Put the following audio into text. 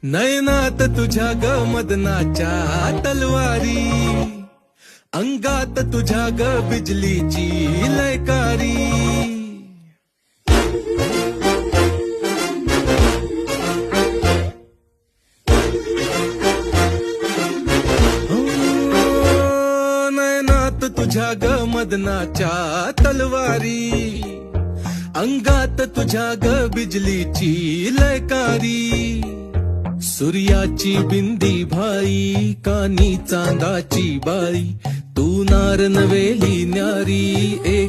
नयनात तुझ्या ग मदनाच्या तलवारी, अंगात तुझ्या ग बिजलीची लयकारी. नयनात तुझ्या ग मदनाच्या तलवारी, अंगात तुझ्या ग बिजलीची लयकारी. सूर्याची बिंदी भाई, कानी चांदाची बाई, तू नार नवेली न्यारी.